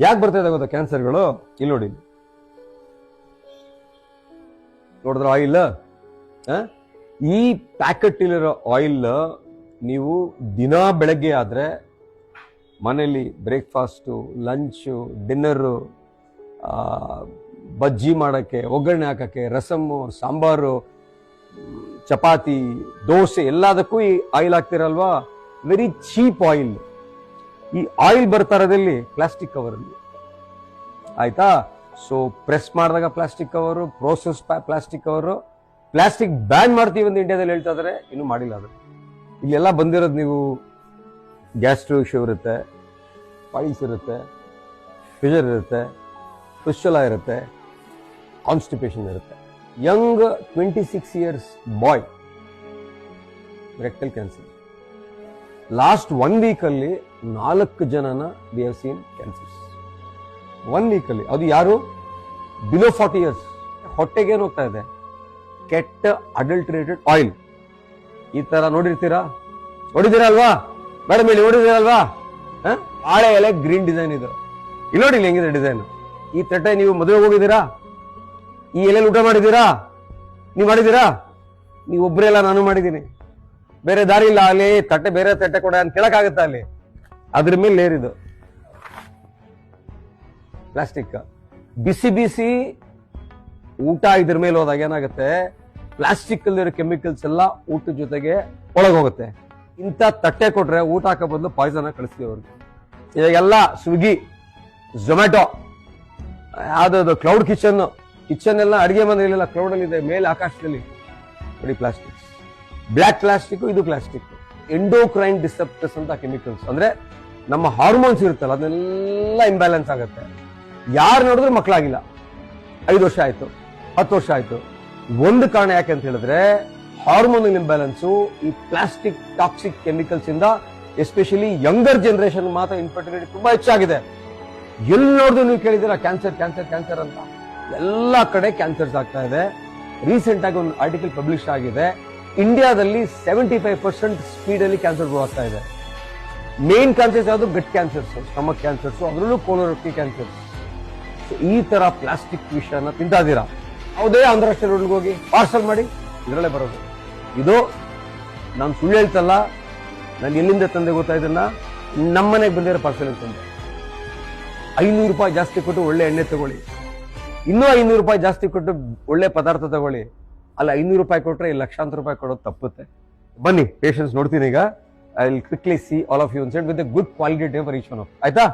ಯಾಕೆ ಬರ್ತಾ ಇದೆ ಗೊತ್ತಾ ಕ್ಯಾನ್ಸರ್ಗಳು? ಇಲ್ಲಿ ನೋಡಿ, ನೋಡಿದ್ರ ಆಯಿಲ್, ಈ ಪ್ಯಾಕೆಟ್ ಇಲ್ಲಿರೋ ಆಯಿಲ್ ನೀವು ದಿನಾ ಬೆಳಗ್ಗೆ ಆದ್ರೆ ಮನೆಯಲ್ಲಿ ಬ್ರೇಕ್ಫಾಸ್ಟು, ಲಂಚು, ಡಿನ್ನರು, ಬಜ್ಜಿ ಮಾಡೋಕ್ಕೆ, ಒಗ್ಗರಣೆ ಹಾಕೋಕ್ಕೆ, ರಸಮ್ಮು, ಸಾಂಬಾರು, ಚಪಾತಿ, ದೋಸೆ ಎಲ್ಲದಕ್ಕೂ ಈ ಆಯಿಲ್ ಹಾಕ್ತಿರಲ್ವಾ? Very cheap oil. ಈ ಆಯಿಲ್ ಬರ್ತಾ ಇರೋದಲ್ಲಿ ಪ್ಲಾಸ್ಟಿಕ್ ಕವರಲ್ಲಿ, ಆಯ್ತಾ? ಸೊ ಪ್ರೆಸ್ ಮಾಡಿದಾಗ plastic cover, process plastic cover. Plastic ban ಮಾಡ್ತೀವಿ ಅಂತ ಇಂಡಿಯಾದಲ್ಲಿ ಹೇಳ್ತಾ ಇದಾರೆ, ಇನ್ನೂ ಮಾಡಿಲ್ಲ ಅದು. ಇಲ್ಲೆಲ್ಲ ಬಂದಿರೋದು ನೀವು ಗ್ಯಾಸ್ಟ್ರಿಕ್ ಇಶ್ಯೂ ಇರುತ್ತೆ, ಪೈಲ್ಸ್ ಇರುತ್ತೆ, ಪ್ರೆಷರ್ ಇರುತ್ತೆ, ಫಿಸ್ಟುಲಾ ಇರುತ್ತೆ, ಕಾನ್ಸ್ಟಿಪೇಷನ್ ಇರುತ್ತೆ. ಯಂಗ್ 26 years ಬಾಯ್ ರೆಕ್ಟಲ್ ಕ್ಯಾನ್ಸರ್. ಲಾಸ್ಟ್ 1 week ಅಲ್ಲಿ 4 ಜನನ we have seen cancers 1 week ಅಲ್ಲಿ. ಅದು ಯಾರು? Below 40 years. ಹೊಟ್ಟೆಗೆ ಏನು ಹೋಗ್ತಾ ಇದೆ? ಕೆಟ್ಟ ಅಡಲ್ಟ್ರೇಟೆಡ್ ಆಯಿಲ್. ಈ ತರ ನೋಡಿರ್ತೀರಾ ಅಲ್ವಾ ಮೇಡಮ್? ಇಲ್ಲಿ ನೋಡಿದಿರಲ್ವಾ? ಬಾಳೆ ಎಲೆ ಗ್ರೀನ್ ಡಿಸೈನ್ ಇದು. ಇಲ್ಲಿ ನೋಡಿ ಹೆಂಗಿದೆ ಡಿಸೈನ್. ಈ ತಟ್ಟೆ ನೀವು ಮದುವೆಗೆ ಹೋಗಿದ್ದೀರಾ? ಈ ಎಲೆಯಲ್ಲಿ ಊಟ ಮಾಡಿದ್ದೀರಾ? ನೀವು ಮಾಡಿದ್ದೀರಾ? ನೀವು ಒಬ್ಬರೇ ಎಲ್ಲ, ನಾನು ಮಾಡಿದ್ದೀನಿ. ಬೇರೆ ದಾರಿ ಇಲ್ಲ. ಅಲ್ಲಿ ತಟ್ಟೆ, ಬೇರೆ ತಟ್ಟೆ ಕೊಡ ಅಂತ ಕೇಳಕ್ಕಾಗತ್ತಾ? ಅಲ್ಲಿ ಅದ್ರ ಮೇಲೆ ಲೇರ್ ಇದು ಪ್ಲಾಸ್ಟಿಕ್. ಬಿಸಿ ಬಿಸಿ ಊಟ ಇದ್ರ ಮೇಲೆ ಹೋದಾಗ ಏನಾಗುತ್ತೆ? ಪ್ಲಾಸ್ಟಿಕ್ ಅಲ್ಲಿರೋ ಕೆಮಿಕಲ್ಸ್ ಎಲ್ಲ ಊಟದ ಜೊತೆಗೆ ಒಳಗೋಗುತ್ತೆ. ಇಂಥ ತಟ್ಟೆ ಕೊಟ್ರೆ ಊಟ ಹಾಕೋ ಬದಲು ಪಾಯ್ಸನ್ ಕಳಿಸ್ತೀವಿ ಅವ್ರಿಗೆ. ಇವಾಗೆಲ್ಲ ಸ್ವಿಗ್ಗಿ, ಝೊಮ್ಯಾಟೊ, ಯಾವ್ದು ಕ್ಲೌಡ್ ಕಿಚನ್ ಎಲ್ಲ ಅಡಿಗೆ ಮನೆಯಲ್ಲೆಲ್ಲ ಕ್ಲೌಡ್ ಅಲ್ಲಿ ಇದೆ, ಮೇಲೆ ಆಕಾಶದಲ್ಲಿ. ನೋಡಿ ಪ್ಲಾಸ್ಟಿಕ್, ಬ್ಲ್ಯಾಕ್ ಪ್ಲಾಸ್ಟಿಕ್, ಇದು ಪ್ಲಾಸ್ಟಿಕ್. ಎಂಡೋಕ್ರೈನ್ ಡಿಸೆಪ್ಟರ್ಸ್ ಅಂತ ಕೆಮಿಕಲ್ಸ್, ಅಂದ್ರೆ ನಮ್ಮ ಹಾರ್ಮೋನ್ಸ್ ಇರುತ್ತಲ್ಲ ಅದನ್ನೆಲ್ಲ ಇಂಬ್ಯಾಲೆನ್ಸ್ ಆಗುತ್ತೆ. ಯಾರು ನೋಡಿದ್ರು ಮಕ್ಕಳಾಗಿಲ್ಲ. 5 ವರ್ಷ ಆಯ್ತು, 10 ವರ್ಷ ಆಯ್ತು. ಒಂದು ಕಾರಣ ಯಾಕೆ ಅಂತ ಹೇಳಿದ್ರೆ ಹಾರ್ಮೋನಲ್ ಇಂಬ್ಯಾಲೆನ್ಸು, ಈ ಪ್ಲಾಸ್ಟಿಕ್ ಟಾಕ್ಸಿಕ್ ಕೆಮಿಕಲ್ಸ್ ಇಂದ ಎಸ್ಪೆಷಲಿ ಯಂಗರ್ ಜನರೇಷನ್ ಮಾತ್ರ ಇನ್ಫರ್ಟಿಲಿಟಿ ತುಂಬಾ ಹೆಚ್ಚಾಗಿದೆ. ಎಲ್ಲಿ ನೋಡಿದ್ರು ನೀವು ಕೇಳಿದಿರ ಕ್ಯಾನ್ಸರ್ ಕ್ಯಾನ್ಸರ್ ಕ್ಯಾನ್ಸರ್ ಅಂತ. ಎಲ್ಲ ಕಡೆ ಕ್ಯಾನ್ಸರ್ಸ್ ಆಗ್ತಾ ಇದೆ. ರೀಸೆಂಟ್ ಆಗಿ ಒಂದು ಆರ್ಟಿಕಲ್ ಪಬ್ಲಿಷ್ ಆಗಿದೆ, ಇಂಡಿಯಾದಲ್ಲಿ 75% ಸ್ಪೀಡ್ ಅಲ್ಲಿ ಕ್ಯಾನ್ಸರ್ ಗ್ರೋ ಆಗ್ತಾ ಇದೆ. ಮೇನ್ ಕ್ಯಾನ್ಸರ್ಸ್ ಯಾವುದು? ಗಟ್ ಕ್ಯಾನ್ಸರ್ಸ್, ಸ್ಟಮಕ್ ಕ್ಯಾನ್ಸರ್ಸ್, ಅದರಲ್ಲೂ ಕೋಲೋರೆಕ್ಟಲ್ ಕ್ಯಾನ್ಸರ್ಸ್. ಈ ತರ ಪ್ಲಾಸ್ಟಿಕ್ ವಿಷಯನ ತಿಂತಾದೀರಾ? ಯಾವುದೇ ಅಂತಾರಾಷ್ಟ್ರೀಯ ರೋಡ್ಗೆ ಹೋಗಿ ಪಾರ್ಸಲ್ ಮಾಡಿ, ಇದರಲ್ಲೇ ಬರೋದು. ಇದು ನಾನು ಸುಳ್ಳು ಹೇಳ್ತಲ್ಲ, ನಾನು ಎಲ್ಲಿಂದ ತಂದೆ ಗೊತ್ತಾ? ಇದನ್ನ ನಮ್ಮನೆಗೆ ಬಂದಿರೋ ಪಾರ್ಸಲ್ ತಂದೆ. 500 ರೂಪಾಯಿ ಜಾಸ್ತಿ ಕೊಟ್ಟು ಒಳ್ಳೆ ಎಣ್ಣೆ ತಗೊಳ್ಳಿ, ಇನ್ನೂ 500 ರೂಪಾಯಿ ಜಾಸ್ತಿ ಕೊಟ್ಟು ಒಳ್ಳೆ ಪದಾರ್ಥ ತಗೊಳ್ಳಿ. ಅಲ್ಲ 500 ರೂಪಾಯಿ ಕೊಟ್ರೆ ಲಕ್ಷಾಂತರ ರೂಪಾಯಿ ಕೊಡೋದು ತಪ್ಪುತ್ತೆ. ಬನ್ನಿ, ಪೇಷನ್ಸ್ ನೋಡ್ತೀನಿ ಈಗ. I will quickly see all of you with a good quality time for each one of. ಆಯ್ತಾ?